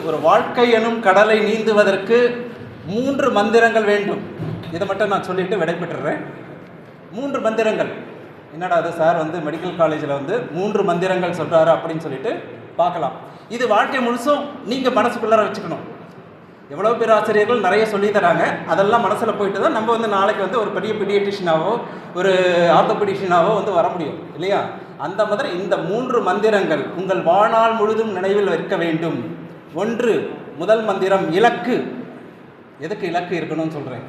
ஒரு வாழ்க்கை எனும் கடலை நீந்துவதற்கு 3 மந்திரங்கள் வேண்டும். இதை மட்டும் நான் சொல்லிட்டு விடைபெற்றுறேன். 3 மந்திரங்கள். என்னடா அது சார் வந்து மெடிக்கல் காலேஜில் வந்து 3 மந்திரங்கள் சொல்கிறாரு அப்படின்னு சொல்லிட்டு பார்க்கலாம். இது வாழ்க்கை முழுசும் நீங்கள் மனசுக்குள்ளார வச்சுக்கணும். எவ்வளோ பேர் ஆசிரியர்கள் நிறைய சொல்லி தராங்க, அதெல்லாம் மனசில் போயிட்டு தான் நம்ம வந்து நாளைக்கு வந்து ஒரு பெரிய பீடியட்ரிஷியனாவோ ஒரு ஆர்த்தோபெடிஷியனாவோ வந்து வர முடியும் இல்லையா? அந்த மாதிரி இந்த 3 மந்திரங்கள் உங்கள் வாழ்நாள் முழுதும் நினைவில் வைக்க வேண்டும். 1, முதல் மந்திரம் இலக்கு. எதுக்கு இலக்கு இருக்கணும்னு சொல்கிறேன்?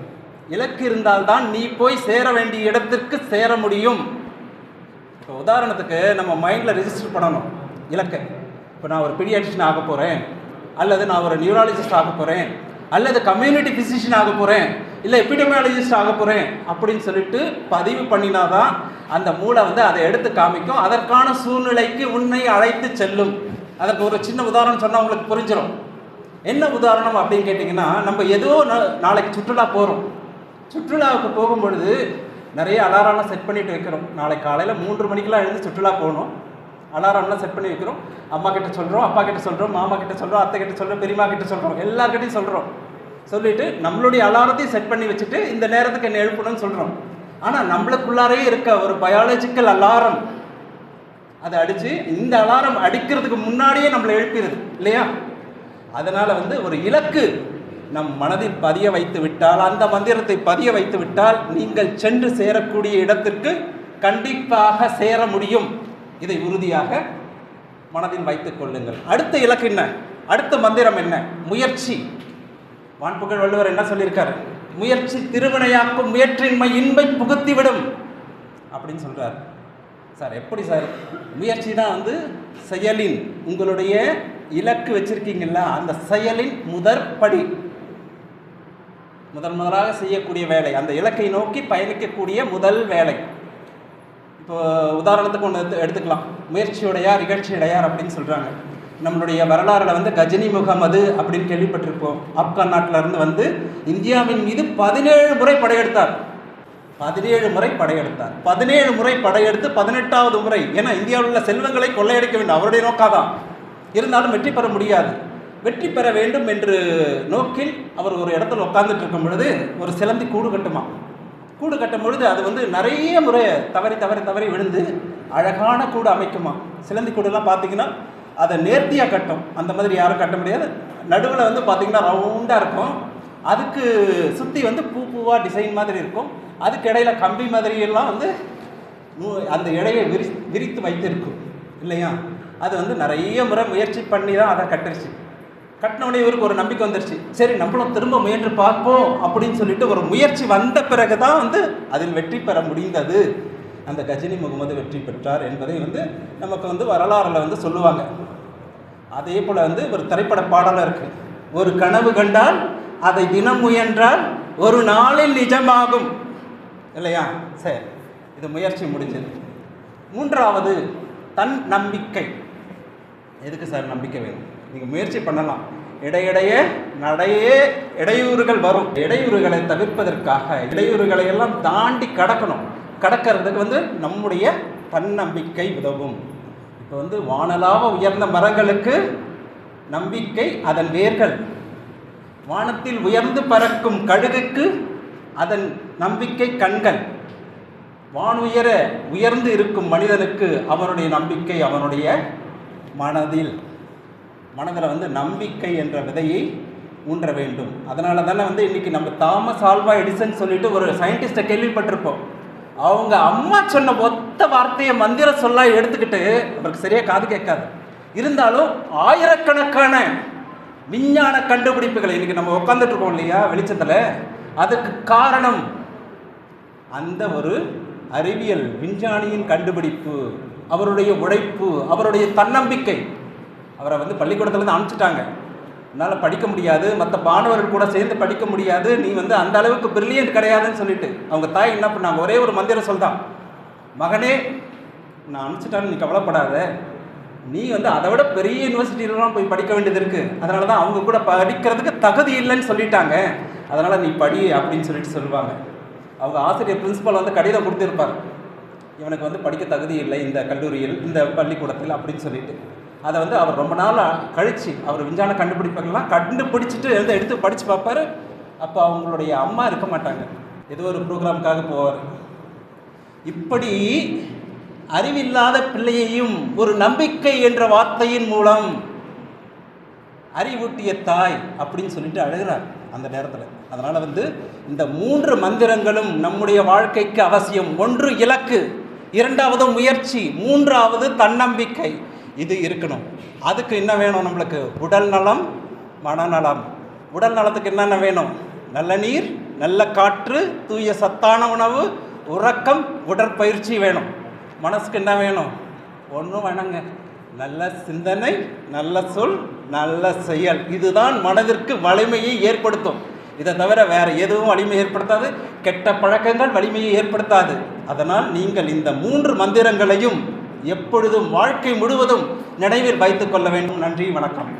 இலக்கு இருந்தால்தான் நீ போய் சேர வேண்டிய இடத்திற்கு சேர முடியும். இப்போ உதாரணத்துக்கு நம்ம மைண்டில் ரெஜிஸ்டர் பண்ணணும் இலக்கை. இப்போ நான் ஒரு பீடியாட்ரிஷியன் ஆக போகிறேன், அல்லது நான் ஒரு நியூராலஜிஸ்ட் ஆக போகிறேன், அல்லது கம்யூனிட்டி ஃபிசிஷியன் ஆக போகிறேன், இல்லை எபிடமியாலஜிஸ்ட் ஆக போகிறேன் அப்படின்னு சொல்லிட்டு பதிவு பண்ணினாதான் அந்த மூளை வந்து அதை எடுத்து காமிக்கும். அதற்கான சூழ்நிலைக்கு உன்னை அழைத்து செல்லும். அதற்கு ஒரு சின்ன உதாரணம் சொன்னால் உங்களுக்கு புரிஞ்சிடும். என்ன உதாரணம் அப்படின்னு கேட்டிங்கன்னா, நம்ம ஏதோ நாளைக்கு சுற்றுலா போகிறோம். சுற்றுலாவுக்கு போகும்பொழுது நிறைய அலாரம்லாம் செட் பண்ணிட்டு வைக்கிறோம். நாளைக்கு காலையில் 3 மணிக்கெலாம் எழுந்து சுற்றுலா போகணும். அலாரம்லாம் செட் பண்ணி வைக்கிறோம். அம்மா கிட்ட சொல்கிறோம், அப்பா கிட்ட சொல்கிறோம், மாமா கிட்ட சொல்கிறோம், அத்தை கிட்ட சொல்கிறோம், பெரியம்மா கிட்ட சொல்கிறோம், எல்லார்கிட்டையும் சொல்கிறோம். சொல்லிவிட்டு நம்மளுடைய அலாரத்தையும் செட் பண்ணி வச்சுட்டு இந்த நேரத்துக்கு என்ன எழுப்பணும்னு சொல்கிறோம். ஆனால் நம்மளுக்குள்ளாரே இருக்க ஒரு பயாலஜிக்கல் அலாரம் அதை அடித்து இந்த அலாரம் அடிக்கிறதுக்கு முன்னாடியே நம்மளை எழுப்பிடுது இல்லையா? அதனால் வந்து ஒரு இலக்கு நம் மனதில் பதிய வைத்து விட்டால், அந்த மந்திரத்தை பதிய வைத்து விட்டால் நீங்கள் சென்று சேரக்கூடிய இடத்திற்கு கண்டிப்பாக சேர முடியும். இதை உறுதியாக மனதில் வைத்துக் கொள்ளுங்கள். அடுத்த இலக்கு என்ன? அடுத்த மந்திரம் என்ன? முயற்சி. வான்புகழ் வள்ளுவர் என்ன சொல்லியிருக்காரு? முயற்சி திருவினையாக்கும், முயற்றின்மை இன்பை புகுத்திவிடும் அப்படின்னு சொல்றார். சார் எப்படி சார்? முயற்சி தான் வந்து செயலின், உங்களுடைய இலக்கு வச்சிருக்கீங்கல்ல அந்த செயலின் முதற்படி, முதலாக செய்யக்கூடிய வேலை, அந்த இலக்கை நோக்கி பயணிக்கக்கூடிய முதல் வேலை. இப்போ உதாரணத்துக்கு ஒன்று எடுத்துக்கலாம். முயற்சியுடையார் இகழ்ச்சியுடையார் அப்படின்னு சொல்கிறாங்க. நம்மளுடைய வரலாறில் வந்து கஜினி முகமது அப்படின்னு கேள்விப்பட்டிருப்போம். ஆப்கான் நாட்டிலேருந்து வந்து இந்தியாவின் மீது 17 முறை படையெடுத்தார். 17 முறை படையெடுத்தார். 17 முறை படையெடுத்து 18வது முறை, ஏன்னா இந்தியாவில் உள்ள செல்வங்களை கொள்ளையடிக்க வேண்டும் அவருடைய நோக்காதான். இருந்தாலும் வெற்றி பெற முடியாது. வெற்றி பெற வேண்டும் என்று நோக்கில் அவர் ஒரு இடத்துல உட்கார்ந்துட்டு இருக்கும் பொழுது ஒரு சிலந்தி கூடு கட்டுமா. கூடு கட்டும் பொழுது அது வந்து நிறைய முறை தவறி விழுந்து அழகான கூடு அமைக்குமா. சிலந்தி கூடுலாம் பார்த்தீங்கன்னா அதை நேர்த்தியாக கட்டும். அந்த மாதிரி யாரும் கட்ட முடியாது. நடுவில் வந்து பார்த்திங்கன்னா ரவுண்டாக இருக்கும். அதுக்கு சுற்றி வந்து பூவாக டிசைன் மாதிரி இருக்கும். அதுக்கு இடையில கம்பி மாதிரியெல்லாம் வந்து அந்த இடையை விரித்து வைத்திருக்கும் இல்லையா? அது வந்து நிறைய முறை முயற்சி பண்ணி தான் அதை கட்டுருச்சு. கட்டினவுடனே இவருக்கு ஒரு நம்பிக்கை வந்துருச்சு. சரி நம்மளும் திரும்ப முயன்று பார்ப்போம் அப்படின்னு சொல்லிட்டு ஒரு முயற்சி வந்த பிறகு தான் வந்து அதில் வெற்றி பெற முடிந்தது. அந்த கஜினி முகமது வெற்றி பெற்றார் என்பதை வந்து நமக்கு வந்து வரலாறில் வந்து சொல்லுவாங்க. அதே போல் வந்து ஒரு திரைப்பட பாடலும் இருக்குது. ஒரு கனவு கண்டால் அதை தினம் முயன்றால் ஒரு நாளில் நிஜமாகும் இல்லையா? சரி, இது முயற்சி முடிஞ்சது. 3வது தன் நம்பிக்கை. எதுக்கு சார் நம்பிக்கை வேணும்? நீங்கள் முயற்சி பண்ணலாம். இடையூறுகள் வரும். இடையூறுகளை தவிர்ப்பதற்காக இடையூறுகளை எல்லாம் தாண்டி கடக்கிறதுக்கு வந்து நம்முடைய தன்னம்பிக்கை உதவும். இப்போ வந்து வானலாக உயர்ந்த மரங்களுக்கு நம்பிக்கை அதன் வேர்கள், வானத்தில் உயர்ந்து பறக்கும் கழுகுக்கு அதன் நம்பிக்கை கண்கள், உயர்ந்து இருக்கும் மனிதனுக்கு அவனுடைய நம்பிக்கை அவனுடைய மனதில் வந்து நம்பிக்கை என்ற விதையை ஊன்ற வேண்டும். அதனால தானே வந்து இன்றைக்கி நம்ம தாமஸ் ஆல்வா எடிசன் சொல்லிட்டு ஒரு சயின்டிஸ்ட்டை கேள்விப்பட்டிருப்போம். அவங்க அம்மா சொன்ன ஒத்த வார்த்தையை மந்திர சொல்ல எடுத்துக்கிட்டு அவருக்கு சரியாக காது கேட்காது. இருந்தாலும் ஆயிரக்கணக்கான விஞ்ஞான கண்டுபிடிப்புகளை இன்றைக்கி நம்ம உட்காந்துட்டு இருக்கோம் இல்லையா வெளிச்சத்தில், அதுக்கு காரணம் அந்த ஒரு அறிவியல் விஞ்ஞானியின் கண்டுபிடிப்பு, அவருடைய உழைப்பு, அவருடைய தன்னம்பிக்கை. அவரை வந்து பள்ளிக்கூடத்துலேருந்து அனுப்பிச்சிட்டாங்க. என்னால் படிக்க முடியாது, மற்ற மாணவர்கள் கூட சேர்ந்து படிக்க முடியாது, நீ வந்து அந்த அளவுக்கு பிரில்லியன்ட் கிடையாதுன்னு சொல்லிட்டு அவங்க தாய் என்ன பண்ணாங்க? ஒரே ஒரு மந்திரம் சொல்லிட்டான், மகனே நான் அனுப்பிச்சிட்டான்னு நீ கவலைப்படாத, நீ வந்து அதை விட பெரிய யூனிவர்சிட்டியிலலாம் போய் படிக்க வேண்டியது இருக்குது, அதனால தான் அவங்க கூட படிக்கிறதுக்கு தகுதி இல்லைன்னு சொல்லிட்டாங்க, அதனால் நீ படி அப்படின்னு சொல்லுவாங்க. அவங்க ஆசிரியர் பிரின்சிபல் வந்து கடிதம் கொடுத்துருப்பார், இவனுக்கு வந்து படிக்க தகுதி இல்லை இந்த கல்லூரியில் இந்த பள்ளிக்கூடத்தில் அப்படின்னு சொல்லிட்டு. அதை வந்து அவர் ரொம்ப நாள் கழித்து அவர் விஞ்ஞான கண்டுபிடிப்புகள்லாம் கண்டுபிடிச்சிட்டு எடுத்து படித்து பார்ப்பார். அப்போ அவங்களுடைய அம்மா இருக்க மாட்டாங்க, ஏதோ ஒரு ப்ரோக்ராமுக்காக போவார். இப்படி அறிவில்லாத பிள்ளையையும் ஒரு நம்பிக்கை என்ற வார்த்தையின் மூலம் அறிவூட்டிய தாய் அப்படின்னு சொல்லிட்டு அழுகிறார் அந்த நேரத்தில். அதனால் வந்து இந்த 3 மந்திரங்களும் நம்முடைய வாழ்க்கைக்கு அவசியம். 1 இலக்கு, 2வது முயற்சி, 3வது தன்னம்பிக்கை. இது இருக்கணும். அதுக்கு என்ன வேணும்? நம்மளுக்கு உடல் நலம், மனநலம். உடல் நலத்துக்கு என்னென்ன வேணும்? நல்ல நீர், நல்ல காற்று, தூய சத்தான உணவு, உறக்கம், உடற்பயிற்சி வேணும். மனசுக்கு என்ன வேணும்? ஒன்றும் வேணாங்க, நல்ல சிந்தனை, நல்ல சொல், நல்ல செயல். இதுதான் மனதிற்கு வலிமையை ஏற்படுத்தும். இதை தவிர வேறு எதுவும் வலிமை ஏற்படுத்தாது. கெட்ட பழக்கங்கள் வலிமையை ஏற்படுத்தாது. அதனால் நீங்கள் இந்த 3 மந்திரங்களையும் எப்பொழுதும் வாழ்க்கை முழுவதும் நினைவில் வைத்துக் கொள்ள வேண்டும். நன்றி, வணக்கம்.